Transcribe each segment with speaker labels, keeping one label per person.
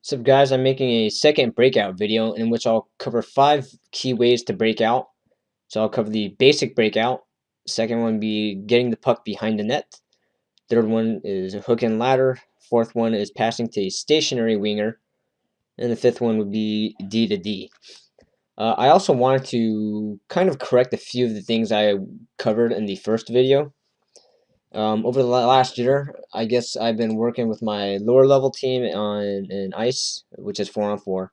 Speaker 1: What's up guys, I'm making a second breakout video in which I'll cover 5 key ways to break out. So I'll cover the basic breakout, second one be getting the puck behind the net, third one is a hook and ladder, fourth one is passing to a stationary winger, and the fifth one would be D to D. I also wanted to kind of correct a few of the things I covered in the first video. Over the last year, I guess I've been working with my lower level team in ice, which is 4-on-4,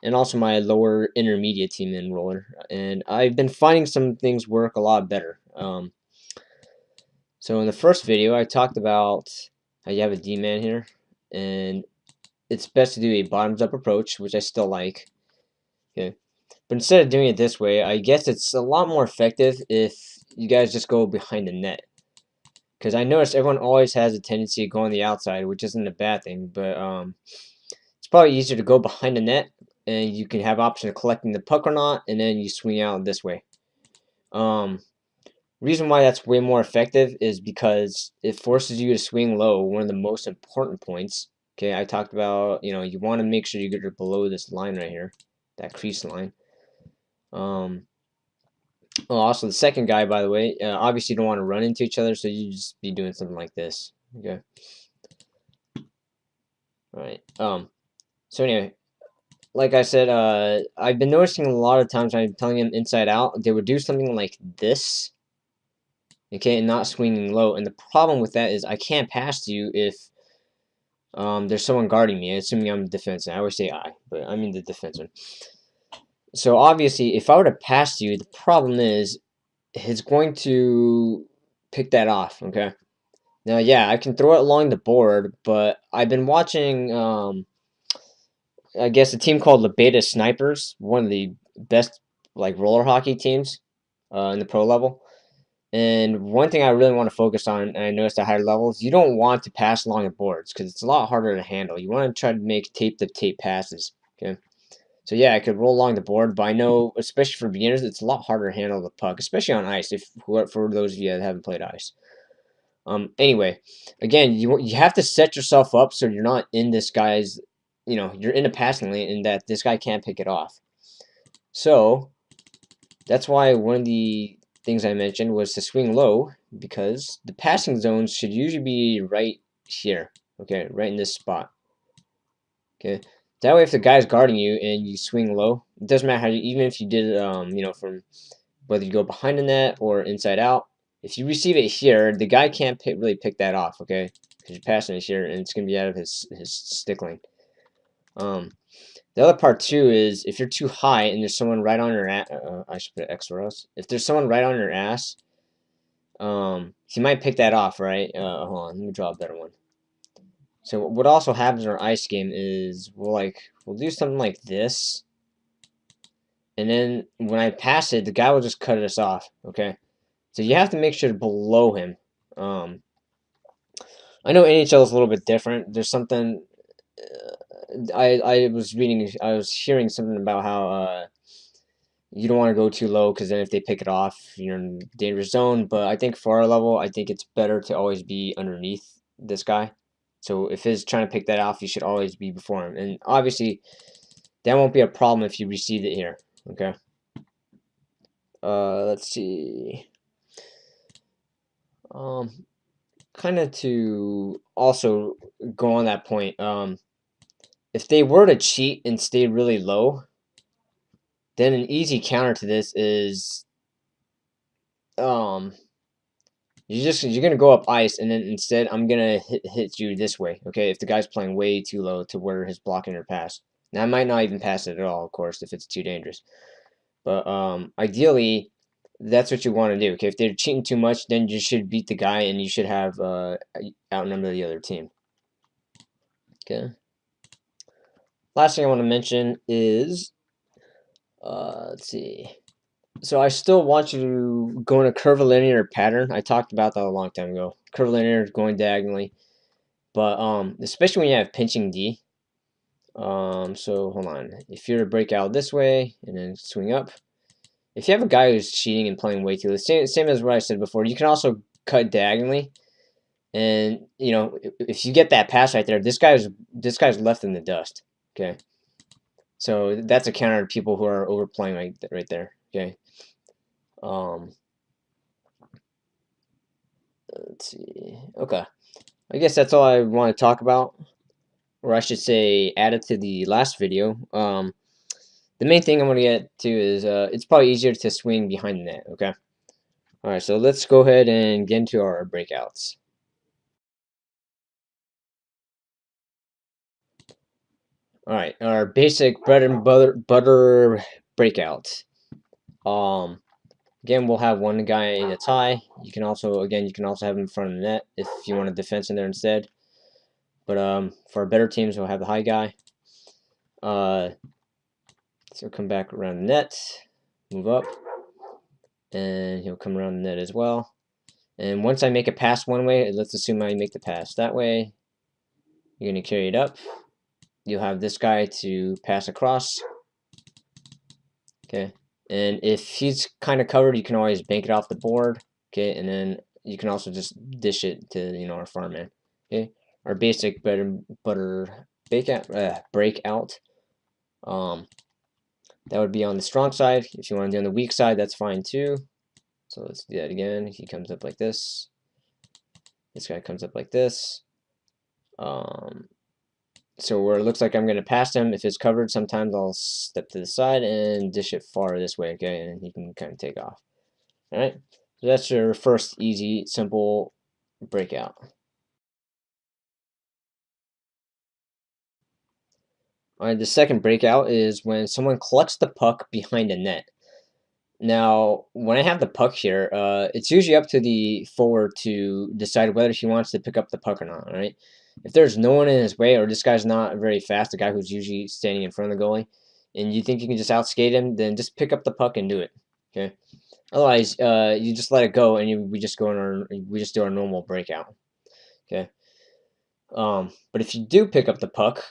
Speaker 1: and also my lower intermediate team in roller. And I've been finding some things work a lot better. So in the first video, I talked about how you have a D-man here, and it's best to do a bottoms-up approach, which I still like. Okay, but instead of doing it this way, I guess it's a lot more effective if you guys just go behind the net. Because I noticed everyone always has a tendency to go on the outside, which isn't a bad thing, but it's probably easier to go behind the net, and you can have option of collecting the puck or not, and then you swing out this way. Reason why that's way more effective is because it forces you to swing low, one of the most important points. Okay, I talked about, you want to make sure you get below this line right here, that crease line. Also, the second guy, by the way, obviously you don't want to run into each other, so you just be doing something like this. Okay. Alright. So anyway, like I said, I've been noticing a lot of times when I'm telling them inside out, they would do something like this. Okay, and not swinging low. And the problem with that is I can't pass to you if there's someone guarding me, assuming I'm the defenseman. I always say I, but I mean the defenseman. So obviously, if I were to pass you, the problem is it's going to pick that off, okay? Now, yeah, I can throw it along the board, but I've been watching, I guess, a team called the Beta Snipers, one of the best, like, roller hockey teams in the pro level. And one thing I really want to focus on, and I noticed at higher levels, you don't want to pass along the boards because it's a lot harder to handle. You want to try to make tape-to-tape passes, okay? So yeah, I could roll along the board, but I know, especially for beginners, it's a lot harder to handle the puck, especially on ice. For those of you that haven't played ice. Anyway, again, you have to set yourself up so you're not in this guy's, you're in a passing lane, and that this guy can't pick it off. So that's why one of the things I mentioned was to swing low, because the passing zones should usually be right here. Okay, right in this spot. Okay. That way, if the guy's guarding you and you swing low, it doesn't matter how even if you did it, from whether you go behind the net or inside out, if you receive it here, the guy can't really pick that off, okay? Because you're passing it here, and it's going to be out of his stick lane. The other part, too, is if you're too high and there's someone right on your ass, I should put X for us. If there's someone right on your ass, he might pick that off, right? Hold on, let me draw a better one. So what also happens in our ice game is we'll do something like this, and then when I pass it, the guy will just cut us off. Okay, so you have to make sure to below him. I know NHL is a little bit different. There's something I was hearing something about how you don't want to go too low because then if they pick it off, you're in a dangerous zone. But I think for our level, I think it's better to always be underneath this guy. So if he's trying to pick that off, you should always be before him. And obviously, that won't be a problem if you received it here. Okay. Let's see. Kind of to also go on that point. If they were to cheat and stay really low, then an easy counter to this is you're gonna go up ice, and then instead I'm gonna hit you this way. Okay, if the guy's playing way too low to where he's blocking your pass. Now I might not even pass it at all, of course, if it's too dangerous. But ideally, that's what you want to do. Okay, if they're cheating too much, then you should beat the guy, and you should have outnumber the other team. Okay. Last thing I want to mention is, let's see. So I still want you to go in a curvilinear pattern. I talked about that a long time ago. Curvilinear, going diagonally. But especially when you have pinching D. So hold on. If you're to break out this way and then swing up. If you have a guy who's cheating and playing way too low, same as what I said before, you can also cut diagonally. And if you get that pass right there, this guy's left in the dust. Okay, so that's a counter to people who are overplaying right there. Okay. Let's see. Okay, I guess that's all I want to talk about, or I should say, added to the last video. The main thing I'm going to get to is it's probably easier to swing behind the net. Okay. All right, so let's go ahead and get into our breakouts. All right, our basic bread and butter breakout. Again, we'll have one guy in a tie. You can also have him in front of the net if you want a defense in there instead. But for better teams, we'll have the high guy. So come back around the net, move up, and he'll come around the net as well. And once I make a pass one way, let's assume I make the pass that way. You're going to carry it up. You'll have this guy to pass across. Okay. And if he's kind of covered, you can always bank it off the board. Okay. And then you can also just dish it to, our farm man. Okay. Our basic bread and butter breakout. That would be on the strong side. If you want to do on the weak side, that's fine too. So let's do that again. He comes up like this. This guy comes up like this. So where it looks like I'm going to pass him, if it's covered, sometimes I'll step to the side and dish it far this way, okay, and he can kind of take off. All right, so that's your first easy, simple breakout. All right, the second breakout is when someone collects the puck behind a net. Now, when I have the puck here, it's usually up to the forward to decide whether he wants to pick up the puck or not, all right? If there's no one in his way, or this guy's not very fast, the guy who's usually standing in front of the goalie, and you think you can just outskate him, then just pick up the puck and do it, okay? Otherwise, you just let it go, and we just do our normal breakout, okay? But if you do pick up the puck,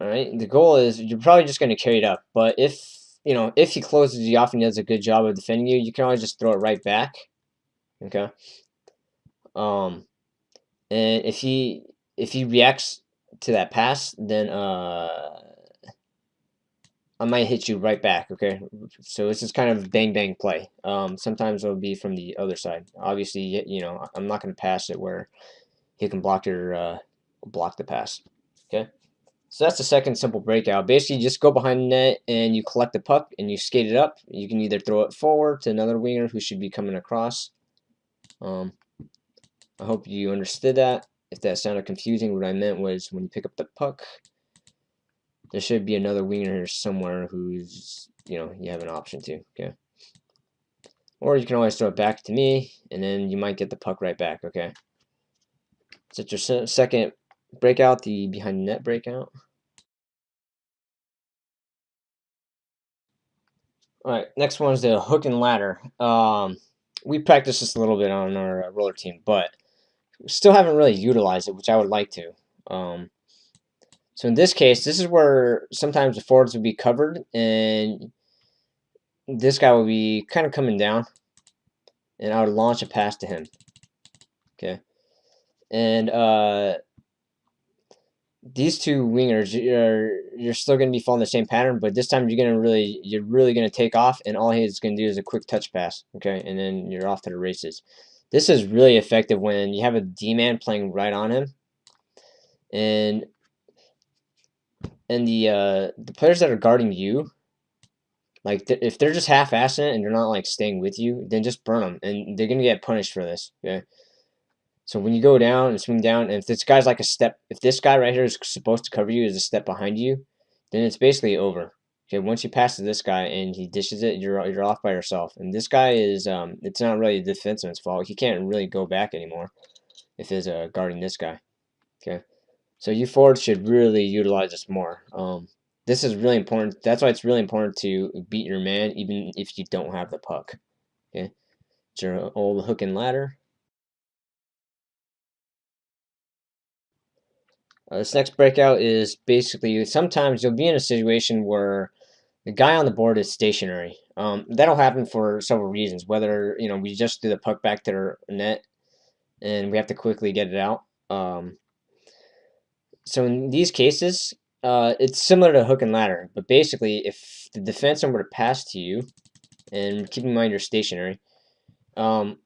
Speaker 1: all right, the goal is you're probably just going to carry it up, but if he closes you off and does a good job of defending you, you can always just throw it right back, okay? And if he reacts to that pass, then I might hit you right back, okay? So it's just kind of bang bang play. Sometimes it'll be from the other side. Obviously, I'm not going to pass it where he can block the pass, okay? So that's the second simple breakout. Basically, just go behind the net and you collect the puck and you skate it up. You can either throw it forward to another winger who should be coming across. I hope you understood that. If that sounded confusing, what I meant was when you pick up the puck, there should be another winger here somewhere who's, you have an option to, okay? Or you can always throw it back to me, and then you might get the puck right back, okay? So that's your second breakout, the behind the net breakout. Alright, next one is the hook and ladder. We practiced this a little bit on our roller team, but still haven't really utilized it, which I would like to. So in this case, this is where sometimes the forwards would be covered, and this guy will be kind of coming down, and I would launch a pass to him. Okay, and these two wingers, you're still going to be following the same pattern, but this time you're really going to take off, and all he's going to do is a quick touch pass. Okay, and then you're off to the races. This is really effective when you have a D-man playing right on him, and the players that are guarding you, like if they're just half-assing it and they're not like staying with you, then just burn them, and they're gonna get punished for this. Okay. So when you go down and swing down, and if this guy's like if this guy right here is supposed to cover you is a step behind you, then it's basically over. Okay. Once you pass to this guy and he dishes it, you're off by yourself. And this guy is it's not really the defenseman's fault. He can't really go back anymore if he's guarding this guy. Okay. So you forwards should really utilize this more. This is really important. That's why it's really important to beat your man even if you don't have the puck. Okay, it's your old hook and ladder. This next breakout is basically sometimes you'll be in a situation where the guy on the board is stationary. That'll happen for several reasons. Whether we just do the puck back to their net and we have to quickly get it out. So in these cases, it's similar to hook and ladder, but basically, if the defenseman were to pass to you, and keep in mind you're stationary, one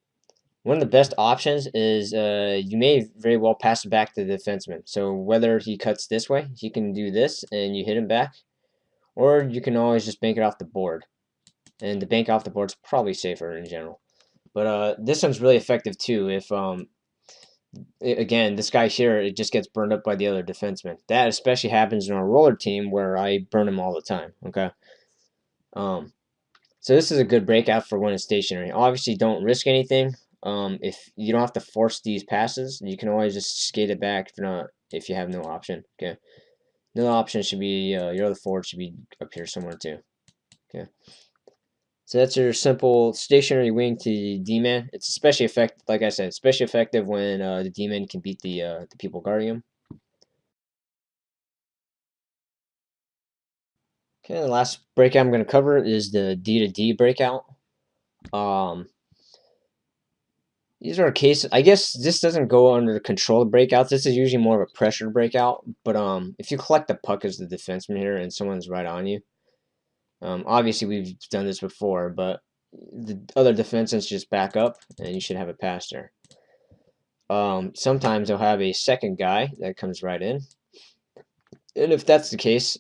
Speaker 1: of the best options is you may very well pass it back to the defenseman. So whether he cuts this way, he can do this, and you hit him back, or you can always just bank it off the board. And the bank off the board's probably safer in general. But this one's really effective too. If again, this guy here, it just gets burned up by the other defenseman. That especially happens in our roller team where I burn him all the time. Okay. So this is a good breakout for when it's stationary. Obviously, don't risk anything. If you don't have to force these passes, you can always just skate it back if you have no option. Okay. No option should be your other forward should be up here somewhere too. Okay. So that's your simple stationary wing to D-man. It's especially effective, like I said, especially effective when the D-man can beat the people guarding him. Okay, the last breakout I'm going to cover is the D to D breakout. These are cases. I guess this doesn't go under controlled breakouts. This is usually more of a pressured breakout. But if you collect the puck as the defenseman here and someone's right on you, obviously we've done this before, but the other defensemen just back up and you should have a pass there. Sometimes they'll have a second guy that comes right in, and if that's the case,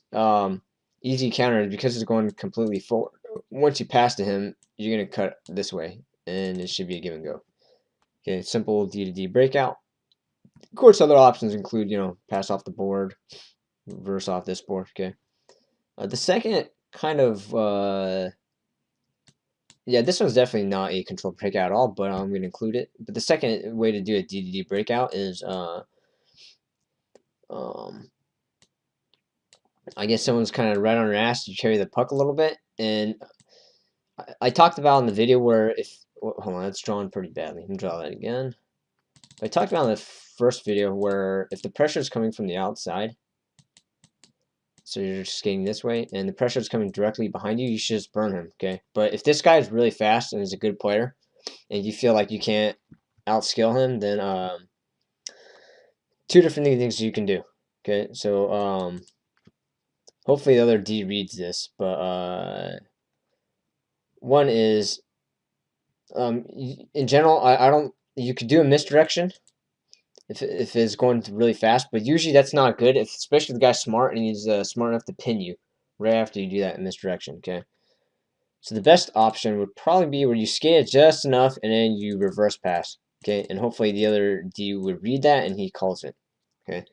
Speaker 1: easy counter because it's going completely forward. Once you pass to him, you're gonna cut this way, and it should be a give and go. Okay, simple D to D breakout. Of course, other options include, pass off the board, reverse off this board. Okay, the second kind of, yeah, this one's definitely not a controlled breakout at all, but I'm going to include it. But the second way to do a D to D breakout is, I guess someone's kind of right on your ass, you carry the puck a little bit, and I talked about in the video where hold on, that's drawn pretty badly. Let me draw that again. I talked about in the first video where if the pressure is coming from the outside, so you're just skating this way, and the pressure is coming directly behind you, you should just burn him, okay? But if this guy is really fast and is a good player, and you feel like you can't outskill him, then two different things you can do, okay? So hopefully the other D reads this, but one is in general, I don't. You could do a misdirection if it's going really fast, but usually that's not good. Especially if the guy's smart and he's smart enough to pin you right after you do that misdirection. Okay. So the best option would probably be where you skate it just enough and then you reverse pass. Okay, and hopefully the other D would read that and he calls it. Okay.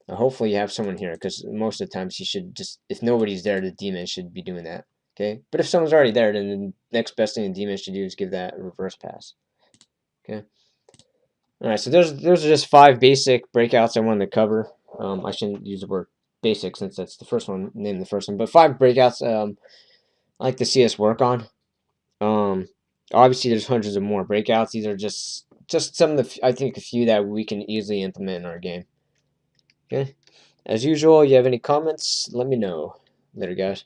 Speaker 1: Now hopefully you have someone here because most of the times he should just, if nobody's there, the D-man should be doing that. Okay, but if someone's already there, then the next best thing the D-man should do is give that reverse pass. Okay. All right, so those are just 5 basic breakouts I wanted to cover. I shouldn't use the word basic since that's the first one, name the first one, but 5 breakouts I like to see us work on. Obviously, there's hundreds of more breakouts. These are just some of the, I think, a few that we can easily implement in our game. Okay. As usual, you have any comments, let me know. Later, guys.